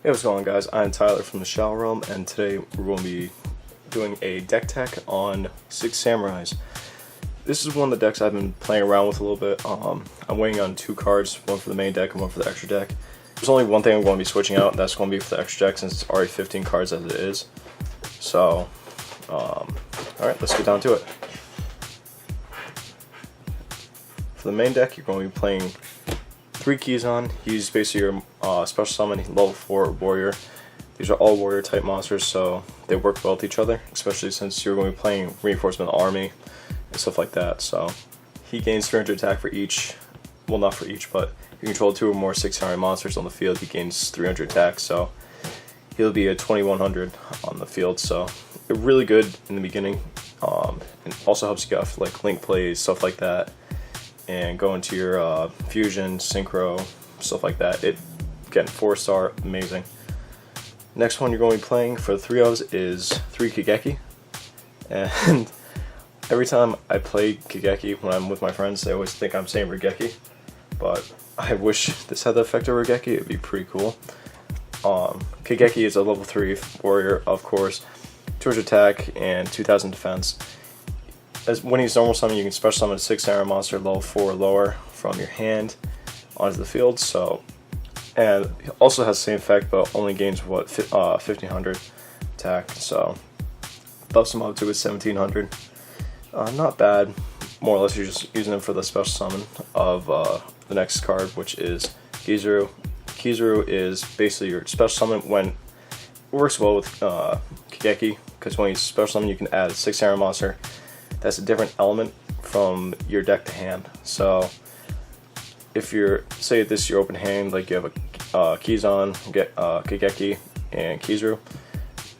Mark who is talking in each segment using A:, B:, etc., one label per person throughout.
A: Hey, what's going on, guys? I'm Tyler from the Shao Realm, and today we're going to be doing a deck tech on Six Samurais. This is one of the decks I've been playing around with a little bit. I'm waiting on two cards, one for the main deck and one for the extra deck. There's only one thing I'm going to be switching out, and that's going to be for the extra deck since it's already 15 cards as it is. So, alright, let's get down to it. For the main deck, you're going to be playing 3 Kizan. He's basically your special summon, level 4 warrior. These are all warrior type monsters, so they work well with each other, especially since you're going to be playing reinforcement army and stuff like that. So he gains 300 attack for each, well, not for each, but if you control 2 or more 600 monsters on the field, he gains 300 attack, so he'll be at 2100 on the field. So they're really good in the beginning, and also helps you get off like link plays, stuff like that, and go into your fusion, synchro, stuff like that. It again, 4-star, amazing. Next one you're going to be playing for the 3 ofs is 3 Kageki, and every time I play Kageki when I'm with my friends, they always think I'm saying Regeki, but I wish this had the effect of Regeki. It'd be pretty cool. Kageki is a level 3 warrior, of course, 200 attack and 2000 defense. When he's normal summon, you can special summon a 6-hour monster level 4 or lower from your hand onto the field. So, and he also has the same effect, but only gains 1500 attack. So buffs him up to his 1700. Not bad. More or less, you're just using him for the special summon of the next card, which is Kizaru. Kizaru is basically your special summon when it works well with Kageki, because when you special summon, you can add a 6-hour monster that's a different element from your deck to hand. So if you're, say this is your open hand, like you have a Kizan, Kageki, and Kizaru,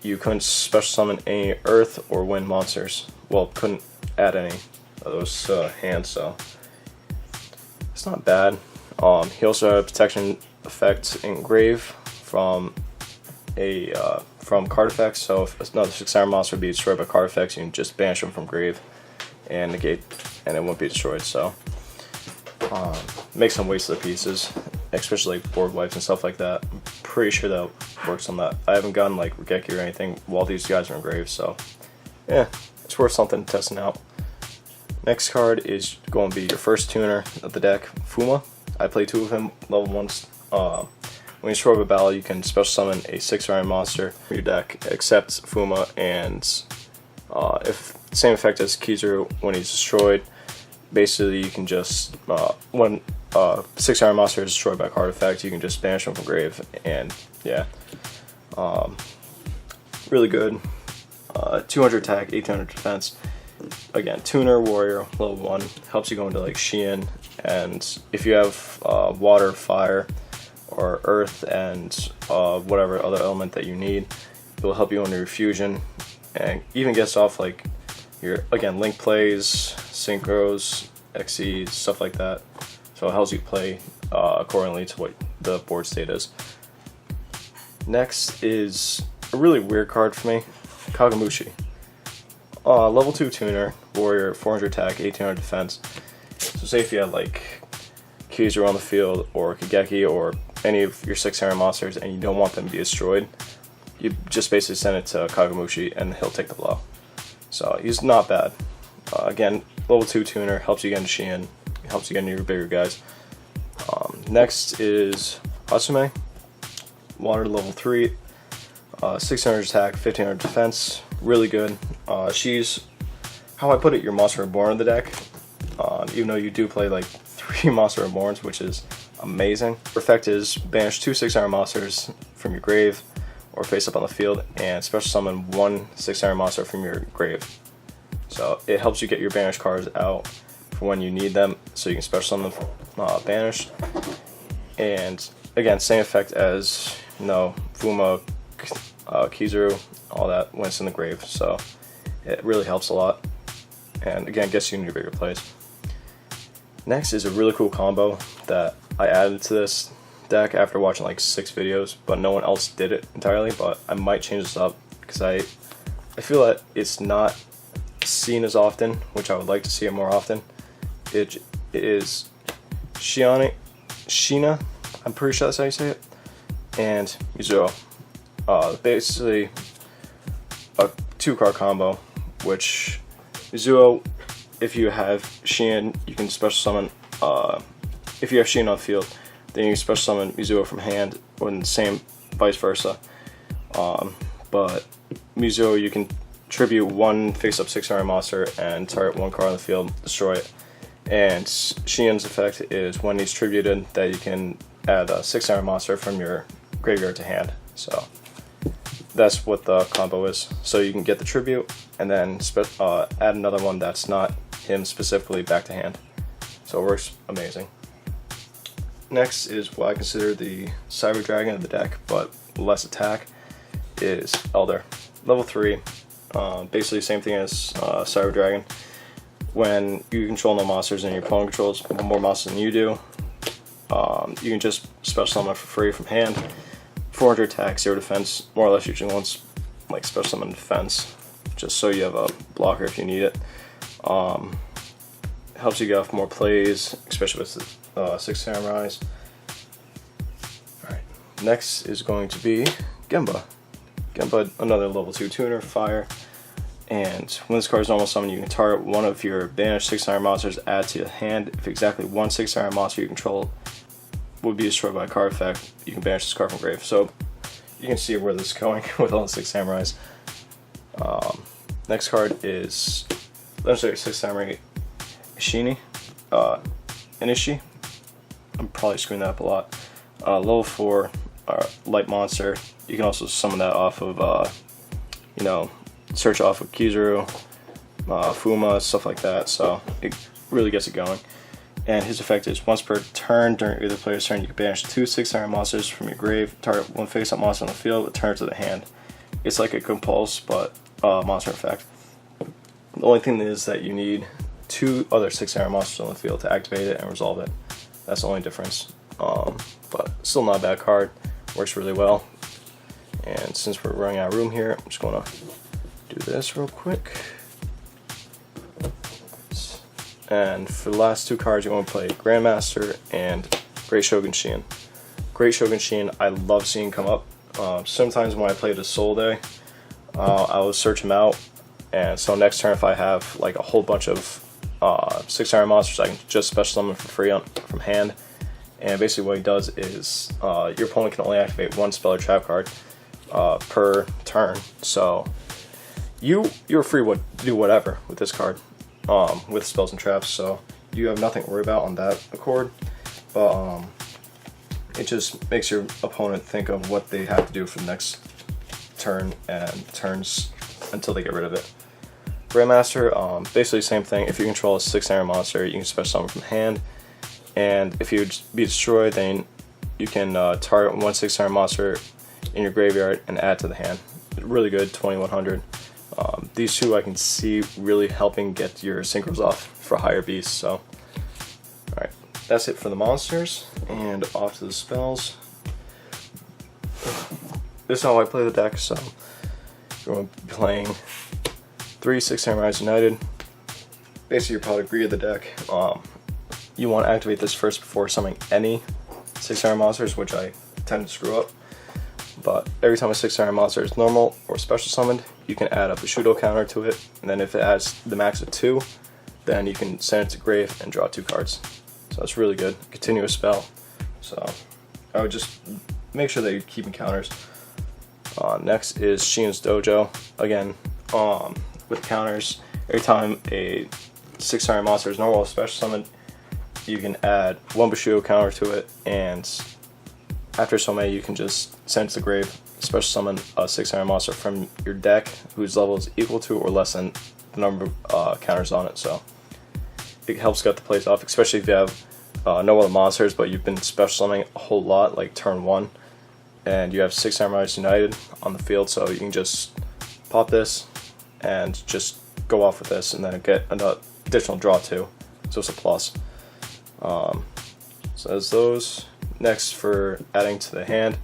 A: you couldn't special summon any earth or wind monsters. Well, couldn't add any of those hands, so it's not bad. He also has a protection effect engrave from card effects, so if another 6-hour monster would be destroyed by card effects, you can just banish them from grave and negate, and it won't be destroyed. So make some waste of the pieces, especially like board wipes and stuff like that. I'm pretty sure that works on that. I haven't gotten like Regeki or anything while these guys are in grave, so yeah, it's worth something testing out. Next card is going to be your first tuner of the deck, Fuma. I play 2 of him, level 1s. When you destroy a battle, you can special summon a 6-hour monster from your deck, except Fuma, and if same effect as Kizaru when he's destroyed, basically you can just, when 6-hour monster is destroyed by card effect, you can just banish him from grave, and yeah, really good. 200 attack, 1800 defense. Again, tuner, warrior, level 1, helps you go into like Xian, and if you have water, fire, or earth, and whatever other element that you need, it will help you under your fusion, and even gets off like your, again, link plays, synchros, XCs, stuff like that. So it helps you play accordingly to what the board state is. Next is a really weird card for me, Kagamushi. Level 2 tuner, warrior, 400 attack, 1800 defense. So say if you had like Kizaru on the field, or Kageki, or any of your 6-hour monsters, and you don't want them to be destroyed, you just basically send it to Kagamushi and he'll take the blow. So he's not bad. Again, level 2 tuner, helps you get into Xian, helps you get into your bigger guys. Next is Asume, water, level 3, 600 attack, 1500 defense, really good. She's, how I put it, your Monster Reborn in the deck, even though you do play like 3 Monster Reborns, which is amazing. Her effect is banish 2 6-hour monsters from your grave or face up on the field, and special summon 1 6-hour monster from your grave. So it helps you get your banished cards out for when you need them, so you can special summon them banished. And again, same effect as, you know, Fuma, Kizaru, all that when it's in the grave. So it really helps a lot, and again, gets you into your bigger plays. Next is a really cool combo that I added to this deck after watching like 6 videos, but no one else did it entirely. But I might change this up because I feel that it's not seen as often, which I would like to see it more often. It is Sheena, I'm pretty sure that's how you say it. and Mizuo. Basically a 2-card combo, which Mizuo, if you have Shein, you can special summon, if you have Shein on the field, then you can special summon Mizuo from hand, or the same vice versa. But Mizuo, you can tribute 1 face-up 6-star monster and target 1 card on the field, destroy it. And Shein's effect is when he's tributed, that you can add a 6-star monster from your graveyard to hand. So that's what the combo is. So you can get the tribute and then add another one that's not him specifically back to hand. So it works amazing. Next is what I consider the Cyber Dragon of the deck, but less attack, is Elder. Level 3, basically same thing as Cyber Dragon. When you control no monsters and your opponent controls more monsters than you do, you can just special summon for free from hand. 400 attack, 0 defense, more or less usually once like special summon defense, just so you have a blocker if you need it. Helps you get off more plays, especially with the 6 Samurais. Alright, next is going to be Gemba. Gemba, another level 2 tuner, fire. And when this card is normal summon, you can target one of your banished 6-star monsters, add to your hand. If exactly one 6-star monster you control would be destroyed by a card effect, you can banish this card from grave. So you can see where this is going with all the 6 Samurais. Next card is Legendary 6 Samurai Ishini. Inishi. I'm probably screwing that up a lot. Level 4 light monster. You can also summon that off of, search off of Kizaru, Fuma, stuff like that. So it really gets it going. And his effect is once per turn during either player's turn, you can banish 2 6-star monsters from your grave, target 1 face-up monster on the field, return to the hand. It's like a compulse, but monster effect. The only thing is that you need 2 other 6-star monsters on the field to activate it and resolve it. That's the only difference. But still not a bad card. Works really well. And since we're running out of room here, I'm just going to do this real quick. And for the last 2 cards, you want to play Grandmaster and Great Shogun Shein. Great Shogun Shein, I love seeing come up. Sometimes when I play the Soul Day, I will search him out. And so next turn, if I have like a whole bunch of 6-star monsters, I can just special summon for free from hand. And basically what he does is your opponent can only activate 1 spell or trap card per turn. So you're free to do whatever with this card. With spells and traps, so you have nothing to worry about on that accord, but it just makes your opponent think of what they have to do for the next turn and turns until they get rid of it. Grandmaster, basically same thing. If you control a 6-star monster, you can special summon from hand, and if you be destroyed, then you can target 1 6-star monster in your graveyard and add to the hand. Really good, 2100. These 2 I can see really helping get your synchros off for higher beasts. So, alright, that's it for the monsters, and off to the spells. This is how I play the deck, so you're going to be playing 3 6 Samurais United. Basically, you're probably agree with the deck. You want to activate this first before summoning any 6-star monsters, which I tend to screw up. But every time a 6-star monster is normal or special summoned, you can add a Bushido counter to it, and then if it adds the max of 2, then you can send it to grave and draw 2 cards. So that's really good. Continuous spell. So I would just make sure that you're keeping counters. Next is Shein's Dojo. Again, with counters, every time a 6-star monster is normal or special summoned, you can add 1 Bushido counter to it, and after so many, you can just send it to the grave, special summon a 6-star monster from your deck whose level is equal to or less than the number of counters on it. So it helps get the plays off, especially if you have no other monsters, but you've been special summoning a whole lot, like turn 1, and you have 6 Samurais United on the field, so you can just pop this and just go off with this, and then get an additional draw 2. So it's a plus. So as those. Next, for adding to the hand,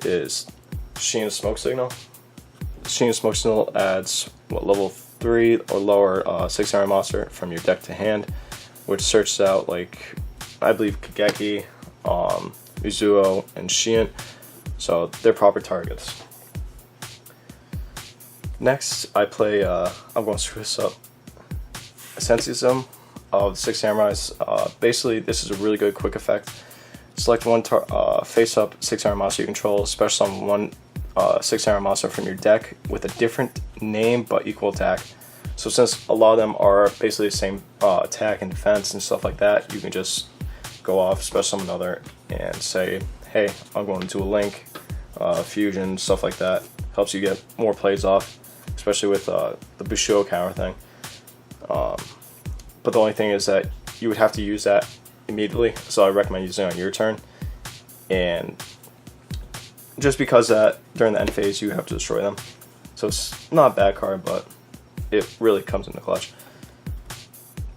A: is Shein's Smoke Signal. Shein's Smoke Signal adds level 3 or lower 6-star monster from your deck to hand, which searches out, like, I believe Kageki, Mizuo, and Shein. so they're proper targets. Next, I play, I'm going to screw this up, Ascensiism of the Six Samurais. Basically, this is a really good quick effect. Select one face-up 6 Samurai monster you control, special summon one 6 Samurai monster from your deck with a different name but equal attack. So since a lot of them are basically the same attack and defense and stuff like that, you can just go off, special summon another, and say, hey, I'm going to do a Link, Fusion, stuff like that. Helps you get more plays off, especially with the Bushido counter thing. But the only thing is that you would have to use that immediately, so I recommend using it on your turn. And just because that during the end phase you have to destroy them, so it's not a bad card, but it really comes into clutch.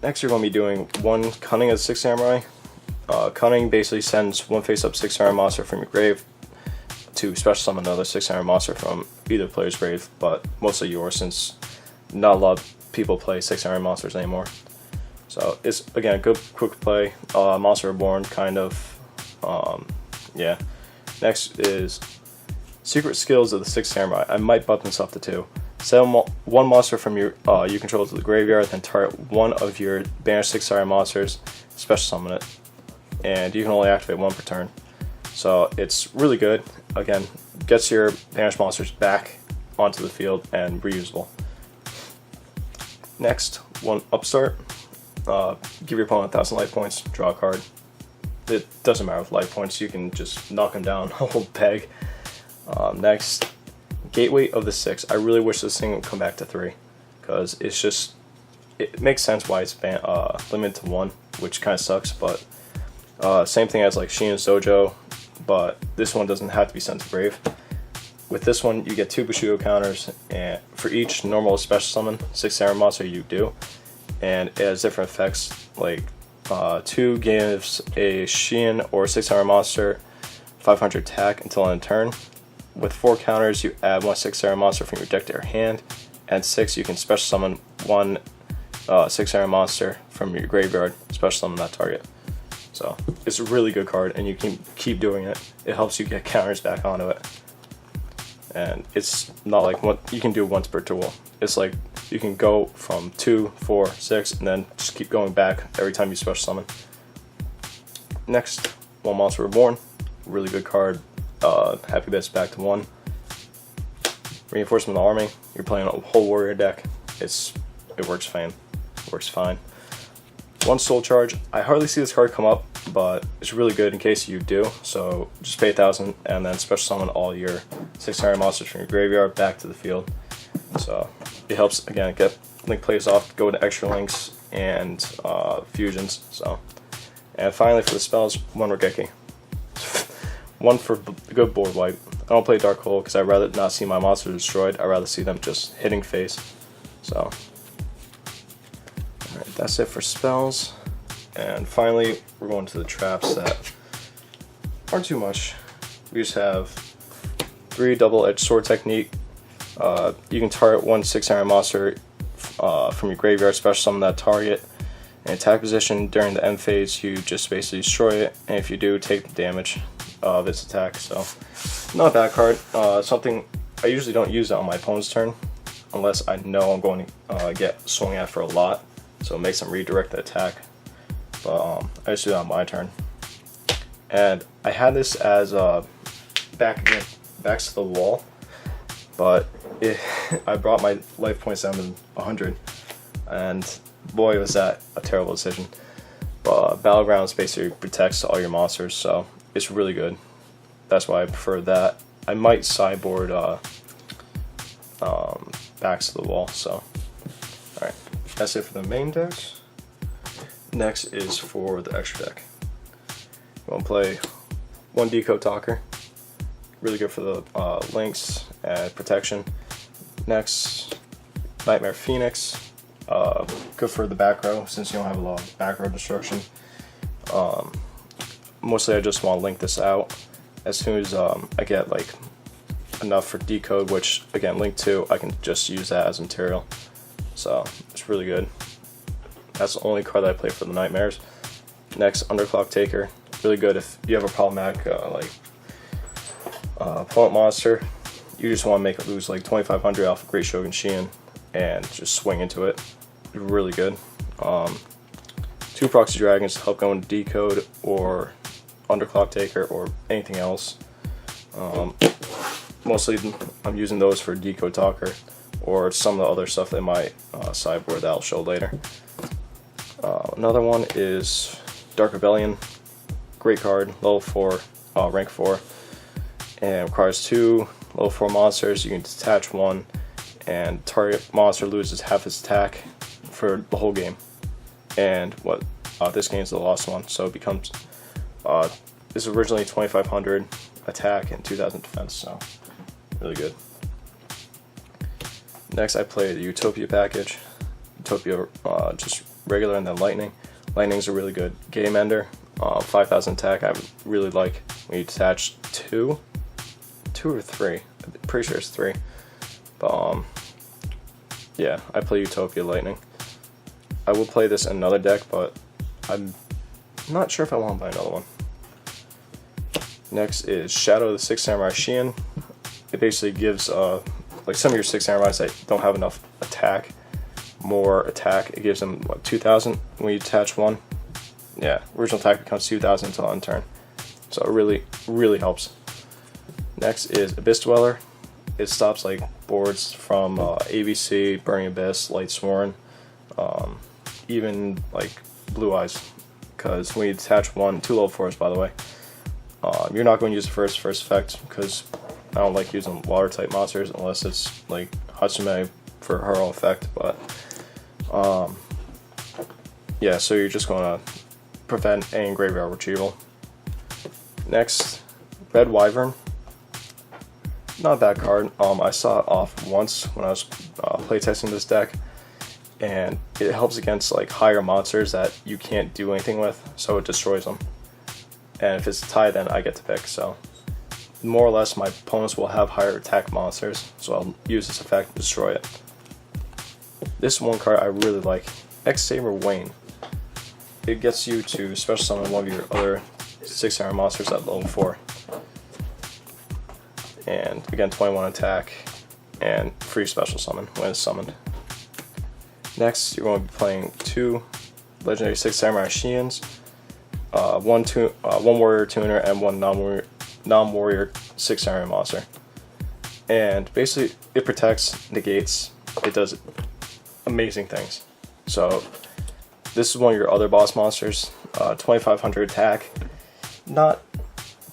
A: Next, you're going to be doing one Cunning of the Six Samurai. Cunning basically sends one face-up 6 Samurai monster from your grave to special summon another 6 Samurai monster from either player's grave, but mostly yours, since not a lot of people play 6 Samurai monsters anymore. So it's, again, a good quick play, Monster Reborn kind of, yeah. Next is Secret Skills of the Six Samurai. I might bump this up to 2. Send one monster from your you control to the graveyard, then target one of your banished 6 Samurai monsters, special summon it, and you can only activate one per turn. So it's really good. Again, gets your banished monsters back onto the field and reusable. Next, one Upstart. Give your opponent 1,000 life points, draw a card. It doesn't matter with life points, you can just knock them down a whole peg. Next, Gateway of the Six. I really wish this thing would come back to 3, because it's just, it makes sense why it's limited to 1, which kind of sucks, but same thing as like Sheena's Dojo, but this one doesn't have to be sent to grave. With this one, you get 2 Bushido counters, and for each normal special summon 6 Samurai monster you do, and it has different effects, like 2 gives a Sheen or 6 Samurai monster 500 attack until end turn. With 4 counters, you add one 6 Samurai monster from your deck to your hand, and 6, you can special summon one 6 Samurai monster from your graveyard, special summon that target. So it's a really good card, and you can keep doing it. It helps you get counters back onto it, and it's not like what you can do once per duel. It's like you can go from 2, 4, 6, and then just keep going back every time you special summon. Next, one Monster Reborn, really good card. Happy Bits back to 1. Reinforcement of the Army. You're playing a whole warrior deck. It works fine. Works fine. One Soul Charge. I hardly see this card come up, but it's really good in case you do. So just pay 1,000 and then special summon all your 6 Samurai monsters from your graveyard back to the field. So it helps, again, get Link plays off, go to extra links and fusions. So, and finally for the spells, one Regeki. One for good board wipe. I don't play Dark Hole because I'd rather not see my monsters destroyed. I'd rather see them just hitting face. So, alright, that's it for spells. And finally, we're going to the traps that aren't too much. We just have 3 double-edged sword technique. You can target one 6 Samurai monster from your graveyard, special summon that target. In attack position during the end phase, you just basically destroy it, and if you do, take the damage of its attack. So, not a bad card. Something I usually don't use it on my opponent's turn, unless I know I'm going to get swung at for a lot, so it makes them redirect the attack. But I just do that on my turn. And I had this as backs to the wall, but I brought my life points down to 100, and boy was that a terrible decision. But Battlegrounds basically protects all your monsters, so it's really good. That's why I prefer that. I might sideboard backs to the wall. So, alright, that's it for the main decks. Next is for the extra deck. I'm gonna play one Decode Talker. Really good for the links and protection. Next, Nightmare Phoenix. Good for the back row since you don't have a lot of back row destruction. Mostly I just want to link this out as soon as I get like enough for Decode, which again, link 2, I can just use that as material. So it's really good. That's the only card that I play for the Nightmares. Next, Underclock Taker. Really good if you have a problematic Opponent monster, you just want to make it lose like 2,500 off of Great Shogun Shion and just swing into it. Really good. 2 Proxy Dragons to help go into Decode or Underclock Taker or anything else. Mostly I'm using those for Decode Talker or some of the other stuff in my sideboard that I'll show later. Another one is Dark Rebellion. Great card, level 4, rank 4. And requires 2 level 4 monsters. You can detach 1, and target monster loses half its attack for the whole game. And this game is the last one, so it becomes this is originally 2,500 attack and 2,000 defense, so really good. Next, I play the Utopia package. Utopia just regular and then Lightning. Lightning's a really good game ender. 5,000 attack. I really like when you detach 2 or 3. I'm pretty sure it's 3. But yeah, I play Utopia Lightning. I will play this in another deck, but I'm not sure if I want to buy another one. Next is Shadow of the Six Samurai Shion. It basically gives like some of your 6 samurais that don't have enough attack, more attack. It gives them what, 2,000 when you detach 1. Yeah, original attack becomes 2,000 until end turn. So it really helps. Next is Abyss Dweller. It stops like boards from ABC, Burning Abyss, Light Sworn, even like Blue Eyes. Because when you detach 2 level 4s, by the way, you're not going to use the first effect because I don't like using water type monsters unless it's like Hatsume for her own effect. But yeah, so you're just going to prevent any graveyard retrieval. Next, Red Wyvern. Not a bad card. I saw it off once when I was playtesting this deck, and it helps against like higher monsters that you can't do anything with, so it destroys them. And if it's a tie, then I get to pick. So more or less, my opponents will have higher attack monsters, so I'll use this effect to destroy it. This one card I really like, X-Saber Wayne. It gets you to special summon one of your other 6 samurai monsters at level 4. And again, 21 attack and free special summon when it's summoned. Next, you're going to be playing 2 legendary 6 samurai Shions, 1 warrior tuner, and 1 non-warrior 6 samurai monster. And basically, it protects, negates, it does amazing things. So this is one of your other boss monsters. 2,500 attack. Not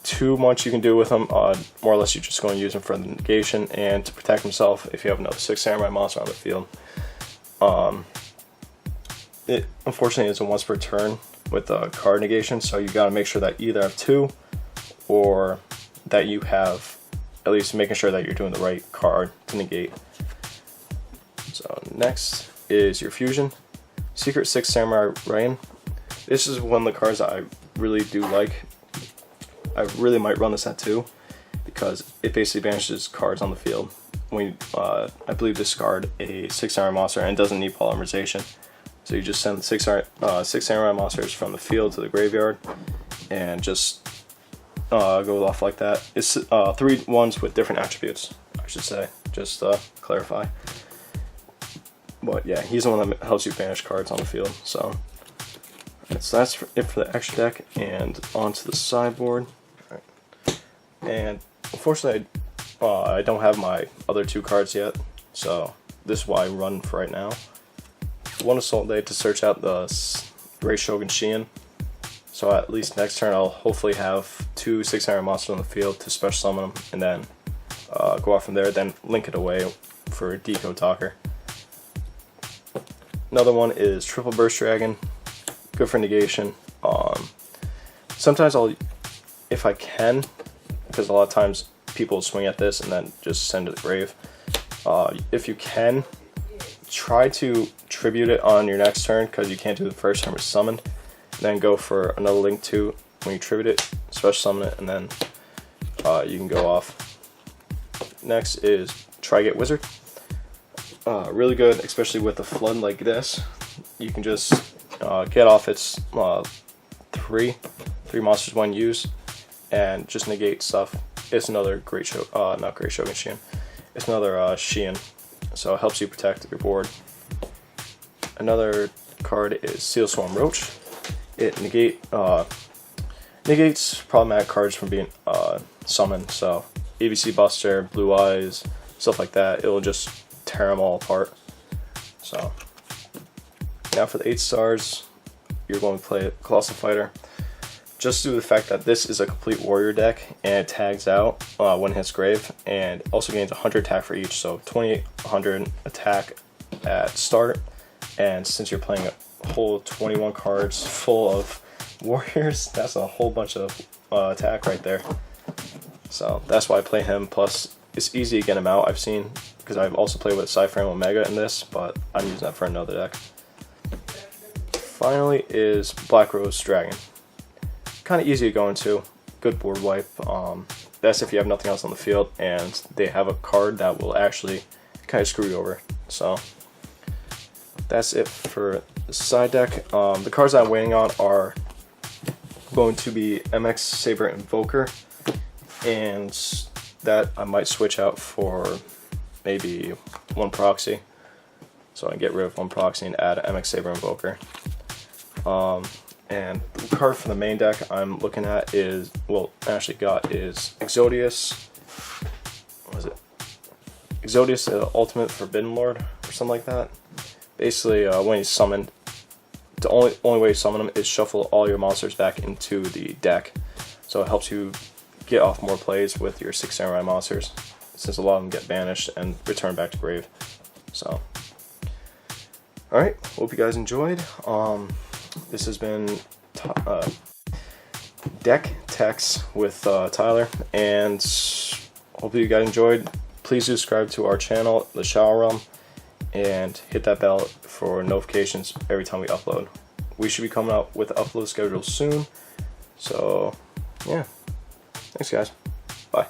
A: too much you can do with him. More or less, you're just going to use him for the negation and to protect himself if you have another 6 samurai monster on the field. It unfortunately is a once per turn with card negation, so you got to make sure that you either have 2 or that you have at least making sure that you're doing the right card to negate. So next is your fusion. Secret 6 Samurai Rain. This is one of the cards that I really do like. I really might run this at 2 because it basically banishes cards on the field. When you, I believe discard a 6 samurai monster and it doesn't need polymerization. So you just send 6 samurai monsters from the field to the graveyard and just go off like that. It's 3 ones with different attributes, I should say, just clarify. But yeah, he's the one that helps you banish cards on the field. So that's it for the extra deck, and onto the sideboard. Right. And unfortunately, I don't have my other 2 cards yet, so this is why I run for right now. 1 Assault Day to search out the Great Shogun Shion. So at least next turn I'll hopefully have 2 6 samurai monsters on the field to special summon them, and then go off from there, then link it away for Decode Talker. Another one is Triple Burst Dragon, good for negation. Sometimes if I can, because a lot of times people swing at this and then just send it to the grave. If you can, try to tribute it on your next turn, because you can't do the first time it's summoned. Then go for another link 2 when you tribute it, special summon it, and then you can go off. Next is Tri-Gate Wizard. Really good, especially with a flood like this. You can just get off its 3 monsters when used and just negate stuff it's another great show, not great Shogun Shein. It's another Shein, so it helps you protect your board. Another card is Seal Swarm Roach. It negates problematic cards from being summoned, so ABC Buster, Blue Eyes, stuff like that. It'll just tear them all apart. So now for the 8 stars, you're going to play Colossal Fighter. Just due to the fact that this is a complete warrior deck and it tags out when it hits grave, and also gains 100 attack for each, so 2800 attack at start. And since you're playing a whole 21 cards full of warriors, that's a whole bunch of attack right there. So that's why I play him. Plus, it's easy to get him out, I've seen, because I've also played with Cyframe Omega in this, but I'm using that for another deck. Finally is Black Rose Dragon. Kind of easy to go into, good board wipe. That's if you have nothing else on the field and they have a card that will actually kind of screw you over. So that's it for the side deck. The cards I'm waiting on are going to be MX Saber Invoker, and that I might switch out for maybe 1 proxy. So I can get rid of 1 proxy and add MX Saber Invoker. And the card for the main deck I'm looking at is, well, actually got is Exodius. What is it? Exodius, Ultimate Forbidden Lord, or something like that. Basically, when he's summoned, the only way to summon him is shuffle all your monsters back into the deck. So it helps you get off more plays with your 6 samurai monsters, since a lot of them get banished and return back to grave. So, alright, hope you guys enjoyed. This has been Deck Techs with Tyler, and hope you guys enjoyed. Please subscribe to our channel, The Shower Realm, and hit that bell for notifications every time we upload. We should be coming out with the upload schedule soon. So, yeah. Thanks, guys. Bye.